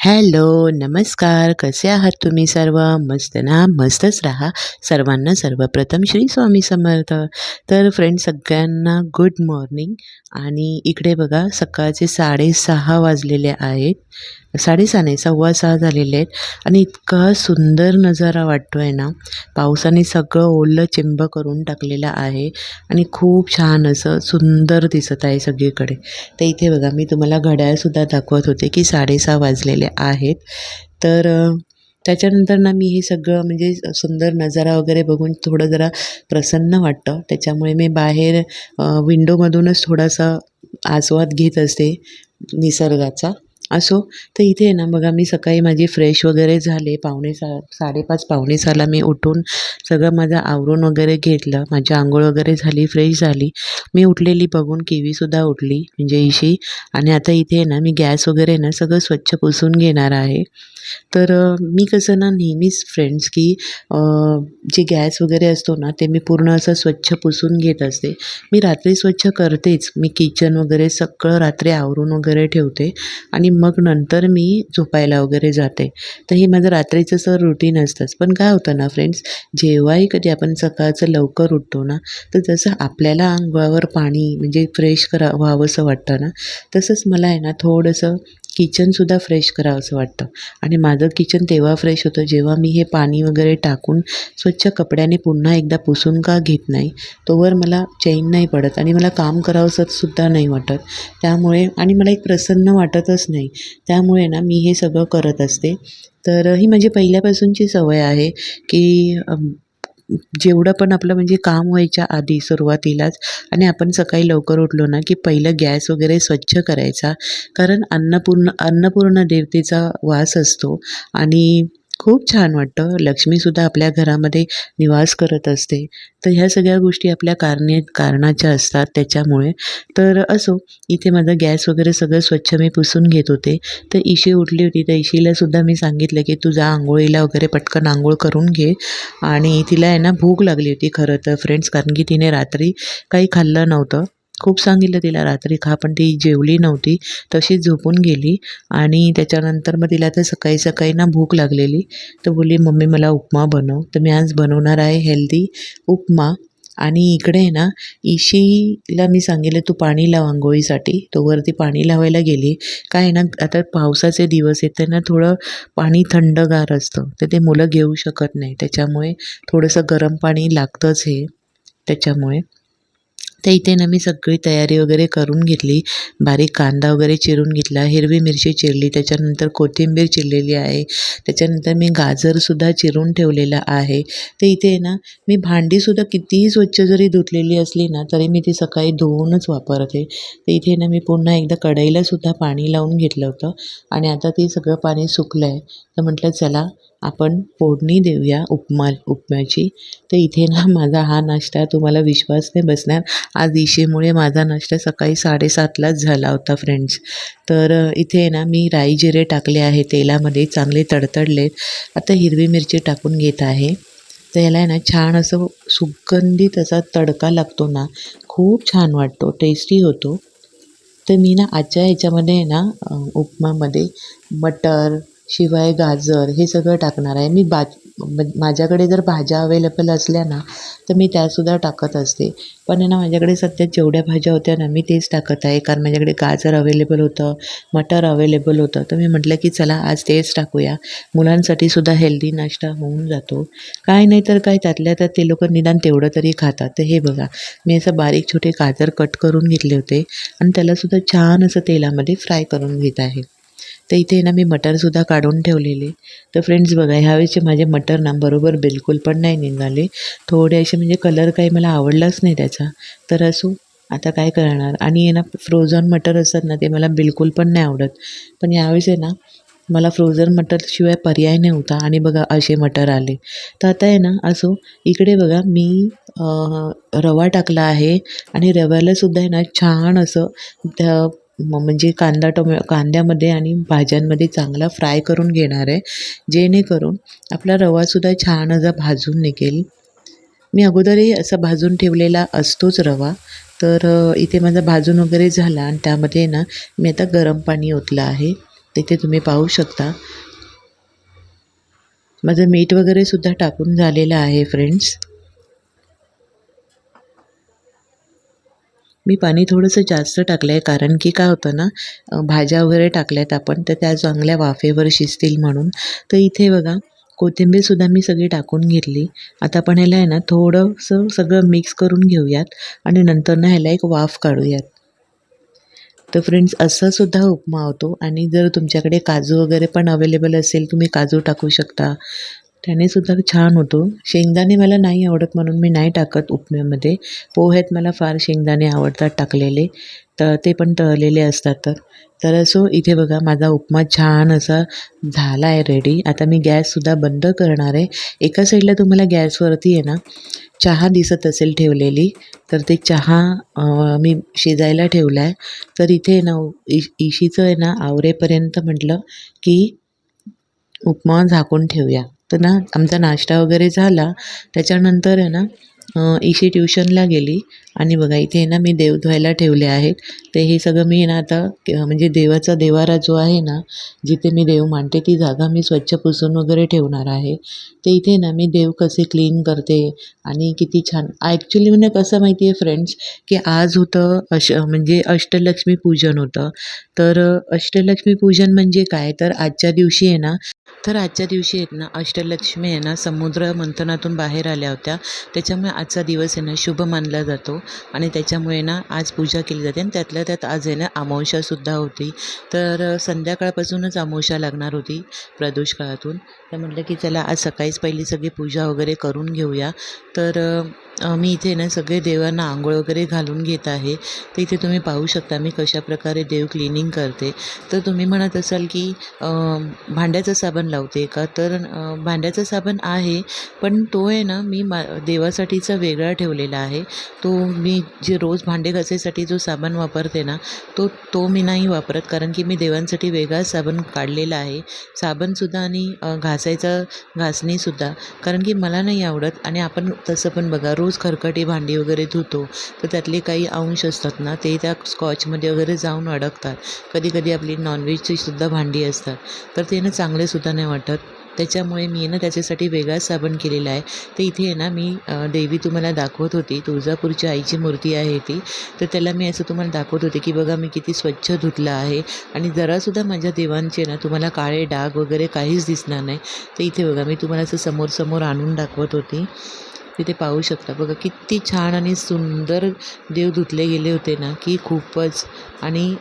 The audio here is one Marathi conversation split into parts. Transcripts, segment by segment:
हॅलो, नमस्कार. कसे आहात तुम्ही सर्व? मस्त ना? मस्तच राहा. सर्वांना सर्वप्रथम श्री स्वामी समर्थ. तर फ्रेंड्स सगळ्यांना गुड मॉर्निंग. आणि इकडे बघा सकाळचे 6:30 वाजलेले आहेत. 6:30 नाही, 6:15 झालेले आहेत आणि इतका सुंदर नजारा वाटतो आहे ना. पावसाने सगळं ओलं चिंब करून टाकलेलं आहे आणि खूप छान असं सुंदर दिसत आहे सगळीकडे. तर इथे बघा मी तुम्हाला घड्याळसुद्धा दाखवत होते की 6:30 वाजलेले आहेत. तर त्याच्यानंतर ना मी हे सगळं म्हणजे सुंदर नजारा वगैरे बघून थोडं जरा प्रसन्न वाटतं. त्याच्यामुळे मी बाहेर विंडोमधूनच थोडासा आस्वाद घेत असते निसर्गाचा. असो, तर इथे आहे ना बघा मी सकाळी माझी फ्रेश वगैरे झाले. 5:30 पावणे 6ला मी उठून सगळं माझं आवरून वगैरे घेतलं. माझी अंघोळ वगैरे झाली, फ्रेश झाली. मी उठलेली बघून किवीसुद्धा उठली म्हणजे इशी. आणि आता इथे आहे ना मी गॅस वगैरे ना सगळं स्वच्छ पुसून घेणार आहे. तर मी कसं ना नेहमीच फ्रेंड्स की जे गॅस वगैरे असतो ना ते मी पूर्ण असं स्वच्छ पुसून घेत असते. मी रात्री स्वच्छ करतेच. मी किचन वगैरे सगळं रात्री आवरून वगैरे ठेवते आणि मग नंतर मी झोपायला वगैरे जाते. तर हे माझं रात्रीचं असं रुटीन असतंच. पण काय होतं ना फ्रेंड्स, जेव्हाही कधी आपण सकाळचं लवकर उठतो ना, तर जसं आपल्याला अंगावर पाणी म्हणजे फ्रेश व्हावंसं वाटतं ना, तसंच मला आहे ना थोडंसं किचनसुद्धा फ्रेश करावंसं वाटतं. आणि माझं किचन तेव्हा फ्रेश होतं जेव्हा मी हे पाणी वगैरे टाकून स्वच्छ कपड्याने पुन्हा एकदा पुसून का घेत नाही, तोवर मला चैन नाही पडत आणि मला काम करावंसं सुद्धा नाही वाटत. त्यामुळे आणि मला एक प्रसन्न वाटतच नाही. त्यामुळे ना मी हे सगळं करत असते. तर ही माझी पहिल्यापासूनची सवय आहे की जेवढं पण आपलं म्हणजे काम व्हायच्या आधी सुरुवातीलाच आणि आपण सकाळी लवकर उठलो ना की पहिलं गॅस वगैरे स्वच्छ करायचा. कारण अन्नपूर्ण देवतेचा वास असतो आणि खूप छान वाटतं. लक्ष्मीसुद्धा आपल्या घरामध्ये निवास करत असते. तर ह्या सगळ्या गोष्टी आपल्या कारणाच्या असतात त्याच्यामुळे. तर असो, इथे माझं गॅस वगैरे सगळं स्वच्छ मी पुसून घेत होते. तर इशी उठली होती. तर इशीलासुद्धा मी सांगितलं की तू जा अंघोळीला वगैरे पटकन अंघोळ करून घे. आणि तिला आहे ना भूक लागली होती खरं तर फ्रेंड्स, कारण की तिने रात्री काही खाल्लं नव्हतं. खूप सांगितलं तिला रात्री खा, पण ती जेवली नव्हती. तशीच झोपून गेली. आणि त्याच्यानंतर मग तिला तर सकाळी सकाळी ना भूक लागलेली. तर बोलली मम्मी मला उपमा बनव. तर मी आज बनवणार आहे हेल्दी उपमा. आणि इकडे आहे ना इशीला मी सांगितलं तू पाणी लाव अंघोळीसाठी. तोवरती पाणी लावायला गेली. काय आहे ना आता पावसाचे दिवस आहेत तर ना थोडं पाणी थंडगार असतं तर ते मुलं घेऊ शकत नाही. त्याच्यामुळे थोडंसं गरम पाणी लागतंच हे त्याच्यामुळे. तर इथे ना मी सगळी तयारी वगैरे करून घेतली. बारीक कांदा वगैरे चिरून घेतला, हिरवी मिरची चिरली, त्याच्यानंतर कोथिंबीर चिरलेली आहे, त्याच्यानंतर मी गाजरसुद्धा चिरून ठेवलेलं आहे. तर इथे आहे ना मी भांडीसुद्धा कितीही स्वच्छ जरी धुतलेली असली ना तरी मी ती सकाळी धुवूनच वापरते. तर इथे ना मी पुन्हा एकदा कढईलासुद्धा पाणी लावून घेतलं होतं आणि आता ती सगळं पाणी सुकलं आहे. तर म्हटलं चला आपण फोडणी देऊया उपम्याची. तर इथे ना माझा हा नाश्ता तुम्हाला विश्वास नाही बसणार, आज इशेमुळे माझा नाश्ता सकाळी 7:30लाच झाला होता फ्रेंड्स. तर इथे आहे ना मी राई जिरे टाकले आहे तेलामध्ये, चांगले तडतडलेत. आता हिरवी मिरची टाकून घेत आहे. तर याला आहे ना छान असं सुगंधित असा तडका लागतो ना, खूप छान वाटतो, टेस्टी होतो. तर मी ना आजच्या ह्याच्यामध्ये आहे ना उपमामध्ये मटर शिवाय गाजर हे सगळं टाकणार आहे. मी माझ्याकडे जर भाज्या अवेलेबल असल्या ना तर मी त्यासुद्धा टाकत असते. पण आहे ना माझ्याकडे सध्या जेवढ्या भाज्या होत्या ना मी तेच टाकत आहे. कारण माझ्याकडे गाजर अवेलेबल होतं, मटर अवेलेबल होतं. तर मी म्हटलं की चला आज तेच टाकूया. मुलांसाठी सुद्धा हेल्दी नाश्ता होऊन जातो. काय नाही तर काय, त्यातल्या त्यात ते लोकं निदान तेवढं तरी खातात. तर हे बघा मी असं बारीक छोटे गाजर कट करून घेतले होते आणि त्यालासुद्धा छान असं तेलामध्ये फ्राय करून घेत आहे. तर इथे ना मी मटरसुद्धा काढून ठेवलेले. तर फ्रेंड्स बघा ह्यावेळेचे माझे मटर ना बरोबर बिलकुल पण नाही निघाले. थोडे असे म्हणजे कलर काही मला आवडलाच नाही त्याचा. तर असो, आता काय करणार. आणि आहे ना फ्रोझन मटर असतात ना ते मला बिलकुल पण नाही आवडत. पण यावेळेस आहे ना मला फ्रोझन मटरशिवाय पर्याय नव्हता आणि बघा असे मटर आले. तर आता आहे ना असो, इकडे बघा मी रवा टाकला आहे आणि रव्यालासुद्धा आहे ना छान असं त्या म्हणजे कांद्यामध्ये आणि भाज्यांमध्ये चांगला फ्राय करून घेणार आहे, जेणेकरून आपला रवासुद्धा छान असा भाजून निघेल. मी अगोदरही असा भाजून ठेवलेला असतोच रवा. तर इथे माझा भाजून वगैरे झाला आणि त्यामध्ये ना मी आता गरम पाणी ओतलं आहे. तिथे तुम्ही पाहू शकता. माझं मीठ वगैरे सुद्धा टाकून झालेलं आहे फ्रेंड्स. मी पाणी थोडंसं जास्त टाकलं आहे, कारण की काय होतं ना, भाज्या वगैरे टाकल्यात आपण, तर त्या चांगल्या वाफेवर शिजतील म्हणून. तर इथे बघा, कोथिंबीरसुद्धा मी सगळी टाकून घेतली. आता आपण ह्याला आहे ना थोडंसं सगळं मिक्स करून घेऊयात आणि नंतर ना ह्याला एक वाफ काढूयात. तर फ्रेंड्स, असा सुद्धा उपमा होतो. आणि जर तुमच्याकडे काजू वगैरे पण अवेलेबल असेल, तुम्ही काजू टाकू शकता. त्याने सुद्धा छान होतो. शेंगदाणे मला नाही आवडत म्हणून मी नाही टाकत उपम्यामध्ये. पोह्यात मला फार शेंगदाणे आवडतात टाकलेले, तर ते पण तळलेले असतात तर. तर असो, इथे बघा माझा उपमा छान असा झाला आहे रेडी. आता मी गॅससुद्धा बंद करणार आहे. एका साईडला तुम्हाला गॅसवरती आहे ना चहा दिसत असेल ठेवलेली, तर ते चहा मी शिजायला ठेवला आहे. तर इथे ना इशीचं आहे ना आवरेपर्यंत म्हटलं की उपमा झाकून ठेवूया. तर ना आमचा नाश्ता वगैरे झाला. त्याच्यानंतर आहे ना इशी ट्युशनला गेली आणि बघा इथे आहे ना मी देव धुवायला ठेवले आहेत. तर हे सगळं मी ना आता म्हणजे देवाचा देवारा जो आहे ना, जिथे मी देव मांडते ती जागा मी स्वच्छ पुसून वगैरे ठेवणार आहे. तर इथे ना मी देव कसे क्लीन करते आणि किती छान. ॲक्च्युली म्हणजे कसं माहिती आहे फ्रेंड्स, की आज होतं म्हणजे अष्टलक्ष्मी पूजन होतं. तर अष्टलक्ष्मी पूजन म्हणजे काय, तर आजच्या दिवशी आहे ना, आजच्या दिवशी आहेत ना अष्टलक्ष्मी आहे ना समुद्र मंथनातून बाहेर आल्या होत्या. त्याच्यामुळे आजचा दिवस आहे ना शुभ मानला जातो आणि त्याच्यामुळे ना आज पूजा केली जाते. आणि त्यातल्या त्यात आज आहे ना अमावस्यासुद्धा होती. तर संध्याकाळपासूनच अमावस्या लागणार होती प्रदोष काळातून. तर म्हटलं की चला आज सकाळीच पहिली सगळी पूजा वगैरे करून घेऊया. तर मी इथे ना सगळे देवांना आंघोळ वगैरे घालून घेत आहे. तर इथे तुम्ही पाहू शकता मी कशाप्रकारे देव क्लिनिंग करते. तर तुम्ही म्हणत असाल की भांड्याचं साबण लावते का, तर भांड्याचा साबण आहे, पण तो आहे ना मी देवासाठीचा वेगळा ठेवलेला आहे. तो मी जे रोज भांडे घासायसाठी जो साबण वापरते ना, तो मी नाही वापरत, कारण की मी देवांसाठी वेगळा साबण काढलेला आहे. साबणसुद्धा आणि घासणीसुद्धा, कारण की मला नाही आवडत. आणि आपण तसं पण बघा रोज खरकटी भांडी वगैरे धुतो, तर त्यातले काही अंश असतात ना ते त्या स्कॉचमध्ये वगैरे जाऊन अडकतात. कधी कधी आपली नॉनव्हेजची सुद्धा भांडी असतात, तर ते ना चांगलेसुद्धा नाही वाटत. त्याच्यामुळे मी ना त्याच्यासाठी वेगळाच साबण केलेला आहे. तर इथे आहे ना मी देवी तुम्हाला दाखवत होती, तुळजापूरची आईची मूर्ती आहे ती. तर त्याला मी असं तुम्हाला दाखवत होते की बघा मी किती स्वच्छ धुतलं आहे आणि जरासुद्धा माझ्या देवांचे ना तुम्हाला काळे डाग वगैरे काहीच दिसणार नाही. तर इथे बघा मी तुम्हाला असं समोर समोर आणून दाखवत होती. तिथे पाहू शकता बघा किती छान आणि सुंदर देव धुतले गेले होते ना, की खूपच. आणि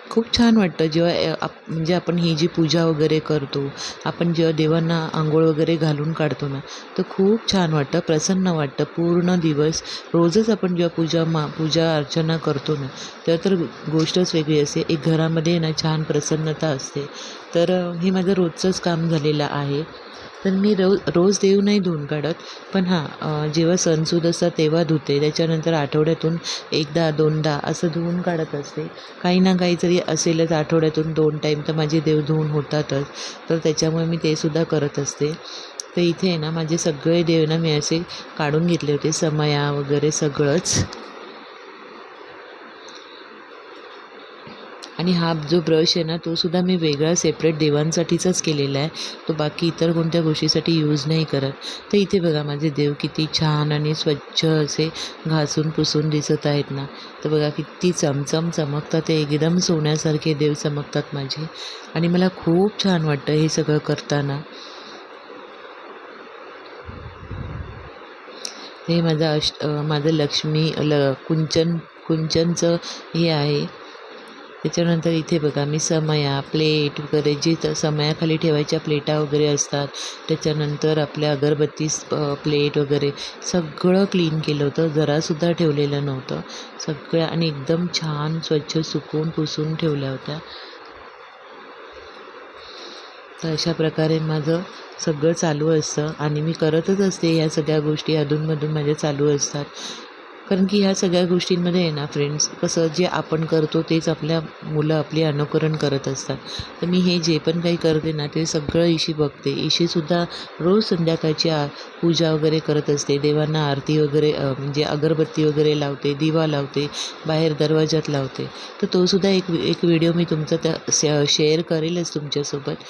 खूप छान वाटतं जेव्हा म्हणजे आपण ही जी पूजा वगैरे करतो, आपण जेव्हा देवांना आंघोळ वगैरे घालून काढतो ना, तर खूप छान वाटतं, प्रसन्न वाटतं पूर्ण दिवस. रोजच आपण जेव्हा पूजा अर्चना करतो ना, तर गोष्टच वेगळी असते. एक घरामध्ये ना छान प्रसन्नता असते. तर हे माझं रोजचंच काम झालेलं आहे. तर मी रोज देव नाही धुवून काढत, पण हां जेव्हा सणसूद असतात तेव्हा धुते. त्याच्यानंतर आठवड्यातून एकदा दोनदा असं धुवून काढत असते. काही ना काही जरी असेलच, आठवड्यातून 2 टाईम तर माझे देव धुवून होतातच. तर त्याच्यामुळे मी ते सुद्धा करत असते. तर इथे आहे ना माझे सगळे देव ना मी असे काढून घेतले होते, समया वगैरे सगळंच. आणि हा जो ब्रश आहे ना तो सुद्धा मी वेगळा सेपरेट देवांसाठीचाच केलेला आहे. तो बाकी इतर कोणत्या गोष्टीसाठी यूज नाही करत. तर इथे बघा माझे देव किती छान आणि स्वच्छ असे घासून पुसून दिसत आहेत ना. तर बघा किती चमचम चमकतात, ते एकदम सोन्यासारखे देव चमकतात माझे. आणि मला खूप छान वाटतं हे सगळं करताना. हे माझं लक्ष्मी कुंचनचं हे आहे. त्याच्यानंतर इथे बघा मी समया, प्लेट वगैरे जे समयाखाली ठेवायच्या प्लेटा वगैरे असतात, त्याच्यानंतर आपल्या अगरबत्ती प्लेट वगैरे सगळं क्लीन केलं होतं, जरासुद्धा ठेवलेलं नव्हतं. सगळ्या आणि एकदम छान स्वच्छ सुकवून पुसून ठेवल्या होत्या. तर अशा प्रकारे माझं सगळं चालू असतं आणि मी करतच असते. ह्या सगळ्या गोष्टी अधूनमधून माझ्या चालू असतात. कारण की ह्या सगळ्या गोष्टींमध्ये आहे ना फ्रेंड्स, कसं जे आपण करतो तेच आपल्या मुलं आपली अनुकरण करत असतात. तर मी हे जे पण काही करते ना ते सगळं इशी बघते. इशीसुद्धा रोज संध्याकाळची पूजा वगैरे करत असते, देवांना आरती वगैरे म्हणजे अगरबत्ती वगैरे लावते, दिवा लावते, बाहेर दरवाजात लावते. तर तो सुद्धा एक एक व्हिडिओ मी तुमचा शेअर करेलच तुमच्यासोबत.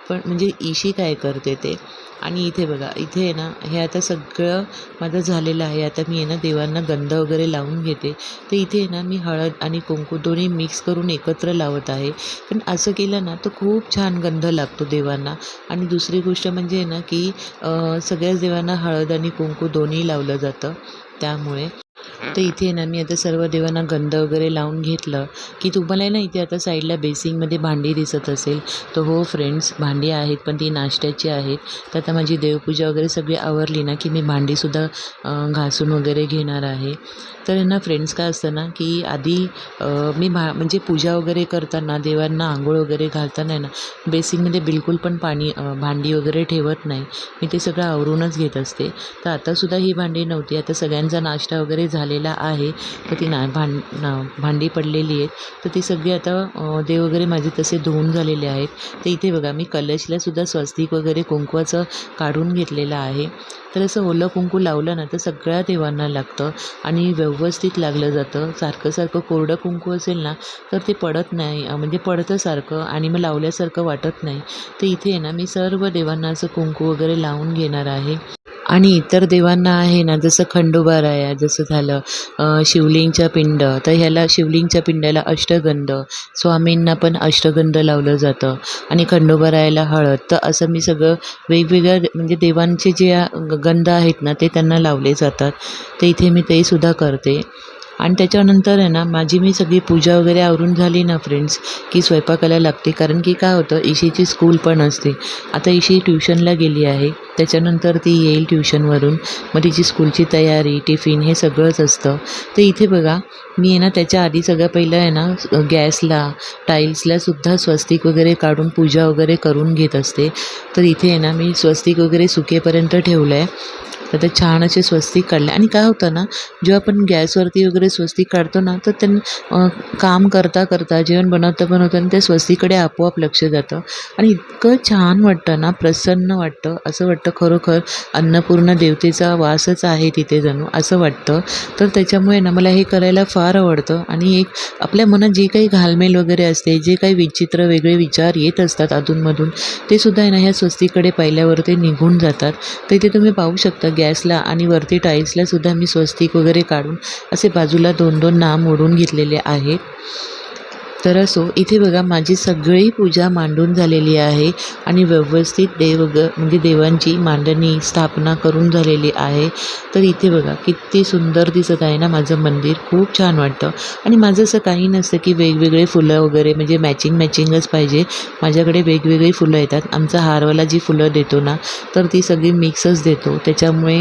पण म्हणजे इशी काय करते ते. आणि इथे बघा, इथे आहे ना, हे आता सगळं माझं झालेलं आहे. आता मी आहे ना देवांना गंध वगैरे लावून घेते. तर इथे आहे ना मी हळद आणि कुंकू दोन्ही मिक्स करून एकत्र लावत आहे. पण असं केलं ना तर खूप छान गंध लागतो देवांना. आणि दुसरी गोष्ट म्हणजे आहे ना की सगळ्याच देवांना हळद आणि कुंकू दोन्ही लावलं जातं त्यामुळे. तर इथे ना मी आता सर्व देवांना गंध वगैरे लावून घेतलं की तुम्हाला ना इथे आता साईडला बेसिंगमध्ये भांडी दिसत असेल. तर हो फ्रेंड्स, भांडी आहेत पण ती नाश्त्याची आहेत. तर आता माझी देवपूजा वगैरे सगळी आवरली ना की मी भांडीसुद्धा घासून वगैरे घेणार आहे. तर ना फ्रेंड्स काय असतं ना की आधी मी म्हणजे पूजा वगैरे करताना देवांना आंघोळ वगैरे घालताना ना बेसिंगमध्ये बिलकुल पण भांडी वगैरे ठेवत नाही. मी ते सगळं आवरूनच घेत असते. तर आतासुद्धा ही भांडी नव्हती. आता सगळ्यांचा नाश्ता वगैरे झालेला आहे. तर ती भांडी पडलेली आहेत. तर ती सगळी आता देव वगैरे माझे तसे धुवून झालेले आहेत. तर इथे बघा मी कलशलासुद्धा स्वस्तिक वगैरे कुंकवाचं काढून घेतलेलं आहे. तर असं ओलं कुंकू लावलं ना तर सगळ्या देवांना लागतं आणि व्यवस्थित लागलं जातं. सारखं कोरडं कुंकू असेल ना तर ते पडत नाही, म्हणजे पडतं सारखं आणि मग लावल्यासारखं वाटत नाही. तर इथे आहे ना मी सर्व देवांना असं कुंकू वगैरे लावून घेणार आहे. आणि इतर देवांना आहे ना जसं खंडोबाराया जसं झालं, शिवलिंगच्या पिंड, तर ह्याला शिवलिंगच्या पिंडाला अष्टगंध, स्वामींना पण अष्टगंध लावलं जातं आणि खंडोबारायाला हळद. तर असं मी सगळं वेगवेगळ्या म्हणजे देवांचे जे गंध आहेत ना ते त्यांना लावले जातात. तर इथे मी ते सुद्धा करते. आणि त्याच्यानंतर आहे ना माझी मी सगळी पूजा वगैरे आवरून झाली ना फ्रेंड्स की स्वयंपाकाला लागते. कारण की काय होतं, इशीची स्कूल पण असते. आता इशी ट्युशनला गेली आहे. त्याच्यानंतर ती येईल ट्युशनवरून. मग तिची स्कूलची तयारी, टिफिन हे सगळंच असतं. तर इथे बघा मी आहे ना त्याच्या आधी सगळं पहिलं आहे ना गॅसला, टाईल्सलासुद्धा स्वस्तिक वगैरे काढून पूजा वगैरे करून घेत असते. तर इथे आहे ना मी स्वस्तिक वगैरे सुकेपर्यंत ठेवलं आहे. तर ते छान असे स्वस्तिक काढले. आणि काय होतं ना, जेव्हा आपण गॅसवरती वगैरे स्वस्तिक काढतो ना तर काम करता करता, जेवण बनवता बनवताना त्या स्वस्तिकडे आपोआप लक्ष जातं आणि इतकं छान वाटतं ना, प्रसन्न वाटतं. असं वाटतं खरोखर अन्नपूर्णा देवतेचा वासच आहे तिथे जणू असं वाटतं. तर त्याच्यामुळे ना मला हे करायला फार आवडतं. आणि एक आपल्या मनात जे काही घालमेल वगैरे असते, जे काही विचित्र वेगळे विचार येत असतात अधूनमधून, ते सुद्धा आहे ना ह्या स्वस्तिकडे पाहिल्यावर ते निघून जातात. तर इथे तुम्ही पाहू शकता गॅसला आणि वरती टाईल्सला सुद्धा मी स्वस्तिक वगैरे काढून असे बाजूला 2-2 नाम ओढून घेतलेले आहेत. तर असो इथे बघा माझी सगळी पूजा मांडून झालेली आहे आणि व्यवस्थित म्हणजे देवांची मांडणी स्थापना करून झालेली आहे. तर इथे बघा किती सुंदर दिसत आहे ना माझं मंदिर, खूप छान वाटतं. आणि माझं असं काही नसतं की वेगवेगळे फुलं वगैरे म्हणजे मॅचिंगच पाहिजे. माझ्याकडे वेगवेगळी फुलं येतात. आमचा हारवाला जी फुलं देतो ना तर ती सगळी मिक्सच देतो. त्याच्यामुळे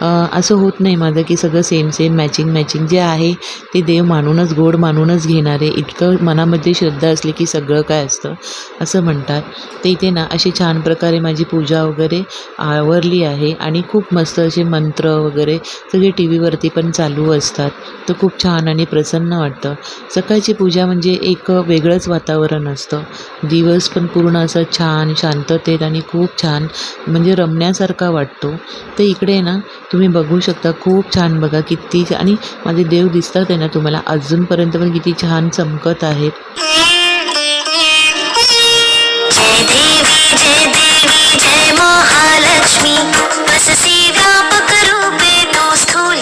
असं होत नाही माझं की सगळं सेम मॅचिंग जे आहे ते देव मानूनच, गोड मानूनच घेणार आहे. इतकं मनामध्ये श्रद्धा असली की सगळं काय असतं असं म्हणतात. तर इथे ना अशी छान प्रकारे माझी पूजा वगैरे आवरली आहे आणि खूप मस्त असे मंत्र वगैरे सगळे टी व्हीवरती पण चालू असतात. तर खूप छान आणि प्रसन्न वाटतं. सकाळची पूजा म्हणजे एक वेगळंच वातावरण असतं. दिवस पण पूर्ण असं छान शांततेत आणि खूप छान म्हणजे रमण्यासारखा वाटतो. तर इकडे ना तुम्ही बघू शकता, खूप छान बघा किती आणि माझे देव दिसतात आहे ना तुम्हाला अजूनपर्यंत पण किती छान चमकत आहेत. जय देवी जय देवी जय महालक्ष्मी वससी व्यापक रूपे तू स्थूल.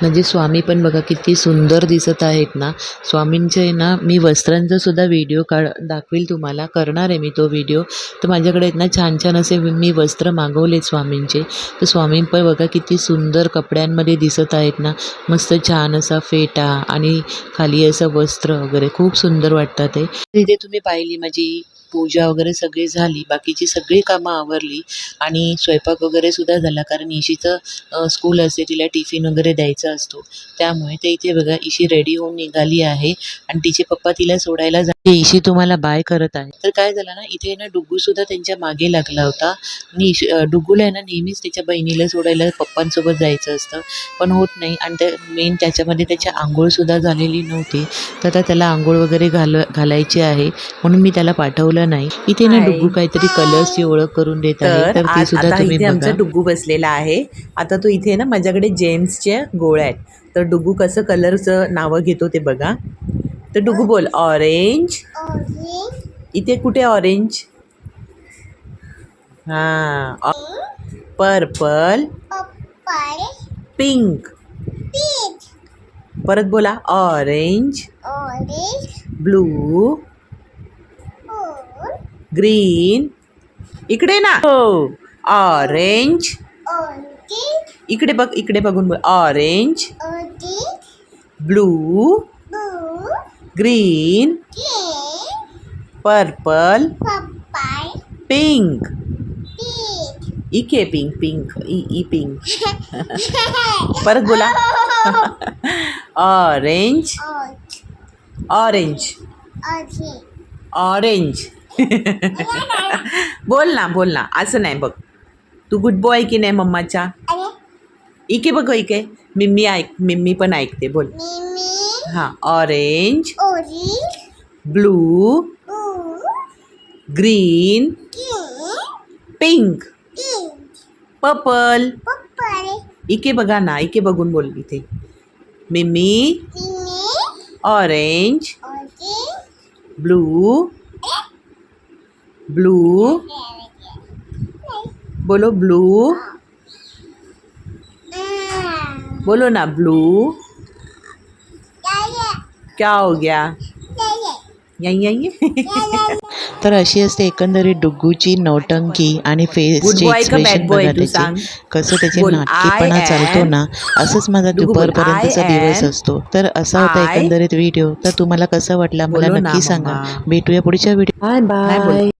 म्हणजे स्वामी पण बघा किती सुंदर दिसत आहेत ना. स्वामींचे ना मी वस्त्रांचा सुद्धा व्हिडिओ दाखवेल तुम्हाला, करणार आहे मी तो व्हिडिओ. तर माझ्याकडे आहेत ना छान छान असे मी वस्त्र मागवले स्वामींचे. तर स्वामी पण बघा किती सुंदर कपड्यांमध्ये दिसत आहेत ना. मस्त छान असा फेटा आणि खाली असं वस्त्र वगैरे खूप सुंदर वाटतात ते. तिथे तुम्ही पाहिली माझी पूजा वगैरे सगळी झाली, बाकीची सगळी कामं आवरली आणि स्वयंपाक वगैरे सुद्धा झाला. कारण इशीचं स्कूल असते, तिला टिफिन वगैरे द्यायचा असतो. त्यामुळे ते इथे बघा इशी रेडी होऊन निघाली आहे आणि तिचे पप्पा तिला सोडायला इशी तुम्हाला बाय करत आहे. तर काय झालं ना इथे ना डुग्गूसुद्धा त्यांच्या मागे लागला होता आणि डुग्गूला आहे ना नेहमीच त्याच्या बहिणीला सोडायला पप्पांसोबत जायचं असतं, पण होत नाही. आणि मेन त्याच्यामध्ये त्याची आंघोळसुद्धा झालेली नव्हती. तर आता त्याला आंघोळ वगैरे घालायची आहे म्हणून मी त्याला पाठवलं बघितलं नाही. इथे ना डुग्गू काहीतरी कलर्सची ओळख करून देत आहे, तर ती आज सुद्धा आता तुम्ही इथे आमचा बघा. डुग्गू बसलेला आहे. आता तो इथे ना माझ्याकडे जेम्सच्या गोळ्या आहेत. तर डुग्गू कसं कलरचं नावं घेतो ते बघा. तर डुग्गू बोल ऑरेंज. इथे कुठे ऑरेंज? हां. पर्पल. पिंक. परत बोला ऑरेंज. ब्लू. ग्रीन. इकडे ना हो ऑरेंज. इकडे बघ, इकडे बघून बोल orange. Blue. Green. Purple. Pink. इके पिंक पिंक ई पिंक. परत बोला ऑरेंज. ऑरेंज. ऑरेंज. बोल ना असं नाही बघ. तू गुड बॉय की नाही मम्माच्या? इके बघ इके. मिम्मी पण ऐकते. बोल हां. Orange. Blue. Green. Pink. Purple. इके बघा ना, इके बघून बोल इथे. मिम्मी. ऑरेंज. ब्लू. बोलो ब्लू. बोलो ना ब्लू. क्या हो गया? यही तर अशी असते एकंदरीत डुग्गूची नौटंकी आणि Good फेसचे boy का एक्सप्रेशन bad boy बघा तू त्याचे. सांग? कसं त्याचे बोल, नाटकेपणा I चालतो am. ना, असंच माझा डुग्गू बोल, दुपारपर्यंतचा I दिवस am. असतो. तर असा होता I. एकंदरीत व्हिडिओ. तर तुम्हाला कसं वाटला मला बोलो ना नक्की सांगा. मम्मा. भेटूया पुढच्या व्हिडिओ. नाही बोल. बाय.